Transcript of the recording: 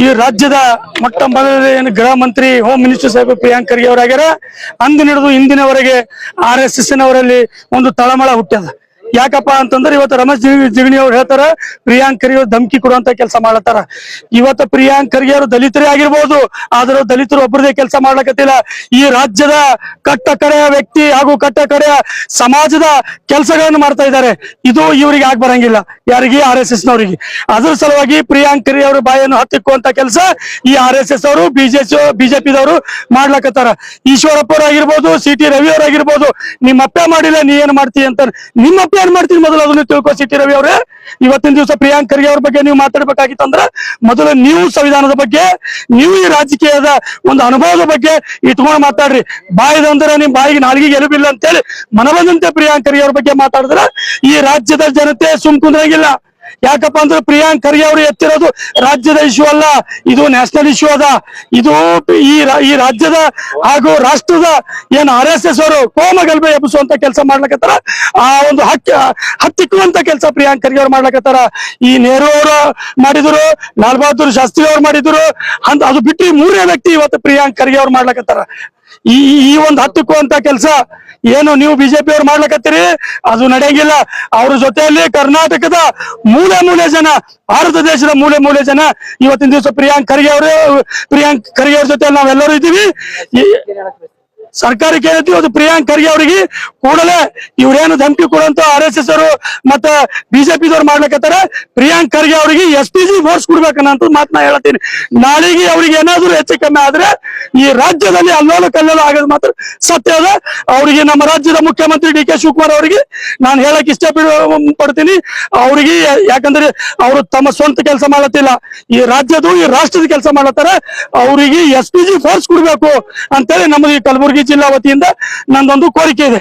ಈ ರಾಜ್ಯದ ಮೊಟ್ಟ ಮೊದಲ ಗೃಹ ಮಂತ್ರಿ ಹೋಮ್ ಮಿನಿಸ್ಟರ್ ಸಾಹೇಬ್ ಪ್ರಿಯಾಂಕ್ ಖರ್ಗೆ ಅವರಾಗ್ಯಾರ. ಅಂದಿನ ಹಿಡಿದು ಇಂದಿನವರೆಗೆ RSS ನವರಲ್ಲಿ ಒಂದು ತಳಮಳ ಹುಟ್ಟ್ಯದ. ಯಾಕಪ್ಪ ಅಂತಂದ್ರೆ ಇವತ್ತು ರಮೇಶ್ ಜಿಗಣಿ ಅವ್ರು ಹೇಳ್ತಾರ ಪ್ರಿಯಾಂಕ್ ಖರ್ಗೆ ಅವ್ರು ಧಮಕಿ ಕೊಡುವಂತ ಕೆಲಸ ಮಾಡತ್ತಾರ. ಇವತ್ತು ಪ್ರಿಯಾಂಕ್ ಖರ್ಗೆ ಅವರು ದಲಿತರೇ ಆಗಿರ್ಬೋದು, ಆದ್ರೆ ದಲಿತರು ಒಬ್ಬರದೇ ಕೆಲಸ ಮಾಡ್ಲಕತ್ತಿಲ್ಲ. ಈ ರಾಜ್ಯದ ಕಟ್ಟ ಕಡೆಯ ವ್ಯಕ್ತಿ ಹಾಗೂ ಕಟ್ಟ ಕಡೆಯ ಸಮಾಜದ ಕೆಲಸಗಳನ್ನು ಮಾಡ್ತಾ ಇದ್ದಾರೆ. ಇದು ಇವರಿಗೆ ಆಗ್ ಬರಂಗಿಲ್ಲ, ಯಾರಿಗೆ RSS ನವರಿಗೆ. ಅದ್ರ ಸಲುವಾಗಿ ಪ್ರಿಯಾಂಕ್ ಖರ್ಗೆ ಅವರು ಬಾಯನ್ನು ಹತ್ತಿಕ್ಕುವಂತ ಕೆಲಸ ಈ RSS ಅವರು ಬಿಜೆಪಿದವರು ಮಾಡ್ಲಕತ್ತಾರ. ಈಶ್ವರಪ್ಪ ಅವರಾಗಿರ್ಬೋದು, CT ರವಿ ಅವರಾಗಿರ್ಬೋದು, ನಿಮ್ಮಪ್ಪ ಮಾಡಿಲ್ಲ ನೀ ಏನ್ ಮಾಡ್ತೀಯ ಅಂತ. ನಿಮ್ಮಪ್ಪ ಏನ್ ಮಾಡ್ತೀನಿ ಮೊದಲು ಅದನ್ನ ತಿಳ್ಕೊ CT ರವಿ ಅವರೇ. ಇವತ್ತಿನ ದಿವಸ ಪ್ರಿಯಾಂಕ್ ಖರ್ಗೆ ಅವ್ರ ಬಗ್ಗೆ ನೀವು ಮಾತಾಡ್ಬೇಕಾಗಿತ್ತಂದ್ರ ಮೊದಲು ನೀವು ಸಂವಿಧಾನದ ಬಗ್ಗೆ, ನೀವು ಈ ರಾಜಕೀಯದ ಒಂದು ಅನುಭವದ ಬಗ್ಗೆ ಇಟ್ಕೊಂಡು ಮಾತಾಡ್ರಿ. ಬಾಯಿದಂದ್ರೆ ನಿಮ್ ಬಾಯಿಗೆ ನಾಲ್ಗಿಗೆ ಎಲುಬಿಲ್ಲ ಅಂತೇಳಿ ಮನಬಂದಂತೆ ಪ್ರಿಯಾಂಕ್ ಖರ್ಗೆ ಅವ್ರ ಬಗ್ಗೆ ಮಾತಾಡಿದ್ರ ಈ ರಾಜ್ಯದ ಜನತೆ ಸುಮ್ ಕುಂದ್ರಂಗಿಲ್ಲ. ಯಾಕಪ್ಪ ಅಂದ್ರೆ ಪ್ರಿಯಾಂಕ್ ಖರ್ಗೆ ಅವರು ಎತ್ತಿರೋದು ರಾಜ್ಯದ ಇಶ್ಯೂ ಅಲ್ಲ, ಇದು ನ್ಯಾಷನಲ್ ಇಶ್ಯೂ ಅದ. ಇದು ಈ ರಾಜ್ಯದ ಹಾಗೂ ರಾಷ್ಟ್ರದ ಏನ್ RSS ಅವರು ಕೋಮಗಲ್ಭೆ ಎಬ್ಬಿಸುವಂತ ಕೆಲಸ ಮಾಡ್ಲಕತ್ತಾರ. ಆ ಒಂದು ಹತ್ತಿಕ್ಕುವಂತ ಕೆಲಸ ಪ್ರಿಯಾಂಕ್ ಖರ್ಗೆ ಅವ್ರು ಮಾಡ್ಲಕತ್ತಾರ. ಈ ನೆಹರು ಅವರು ಮಾಡಿದ್ರು, ಲಾಲ್ ಬಹದ್ದೂರ್ ಶಾಸ್ತ್ರಿ ಅವ್ರು ಮಾಡಿದ್ರು ಅಂತ. ಅದು ಬಿಟ್ಟು ಮೂರನೇ ವ್ಯಕ್ತಿ ಇವತ್ತು ಪ್ರಿಯಾಂಕ್ ಖರ್ಗೆ ಅವ್ರು ಮಾಡ್ಲಕತ್ತಾರ. ಈ ಒಂದು ಹತ್ತಿಕ್ಕುವಂತ ಕೆಲಸ ಏನು ನೀವು ಬಿಜೆಪಿ ಅವ್ರು ಮಾಡ್ಲಕತ್ತೀರಿ, ಅದು ನಡೆಯಂಗಿಲ್ಲ. ಅವ್ರ ಜೊತೆಯಲ್ಲಿ ಕರ್ನಾಟಕದ ಮೂಲೆ ಜನ, ಭಾರತ ದೇಶದ ಮೂಲೆ ಜನ ಇವತ್ತಿನ ದಿವಸ ಪ್ರಿಯಾಂಕ್ ಖರ್ಗೆ ಅವ್ರ ಜೊತೆ ನಾವೆಲ್ಲರೂ ಇದ್ದೀವಿ. ಸರ್ಕಾರಕ್ಕೆ ಏನೈತಿ ಅದು ಪ್ರಿಯಾಂಕ್ ಖರ್ಗೆ ಅವರಿಗೆ ಕೂಡಲೇ ಇವ್ರೇನು ಧಮಕಿ ಕೊಡುವಂತ RSS ಅವರು ಮತ್ತ ಬಿಜೆಪಿದವ್ರು ಮಾಡ್ಲಕತ್ತಾರ. ಪ್ರಿಯಾಂಕ್ ಖರ್ಗೆ ಅವರಿಗೆ SPG ಫೋರ್ಸ್ ಕೊಡ್ಬೇಕನ್ನಂತ ಮಾತನ್ನ ಹೇಳ್ತೀನಿ. ನಾಳೆಗೆ ಅವ್ರಿಗೆ ಏನಾದ್ರು ಹೆಚ್ಚು ಕಮ್ಮಿ ಆದ್ರೆ ಈ ರಾಜ್ಯದಲ್ಲಿ ಅಲ್ಲೋಲ ಕಲ್ಲೋಲ ಆಗೋದು ಮಾತ್ರ ಸತ್ಯ ಅದ. ಅವರಿಗೆ ನಮ್ಮ ರಾಜ್ಯದ ಮುಖ್ಯಮಂತ್ರಿ DK ಶಿವಕುಮಾರ್ ಅವರಿಗೆ ನಾನು ಹೇಳಕ್ ಇಷ್ಟಪಡ್ತೀನಿ. ಅವರಿಗೆ ಯಾಕಂದ್ರೆ ಅವರು ತಮ್ಮ ಸ್ವಂತ ಕೆಲಸ ಮಾಡತ್ತಿಲ್ಲ, ಈ ರಾಜ್ಯದ ಈ ರಾಷ್ಟ್ರದ ಕೆಲಸ ಮಾಡತ್ತಾರ. ಅವರಿಗೆ SPG ಫೋರ್ಸ್ ಕೊಡ್ಬೇಕು ಅಂತೇಳಿ ನಮ್ಮದು ಈ ಕಲಬುರಗಿ ಜಿಲ್ಲಾ ವತಿಯಿಂದ ನಂದೊಂದು ಕೋರಿಕೆ ಇದೆ.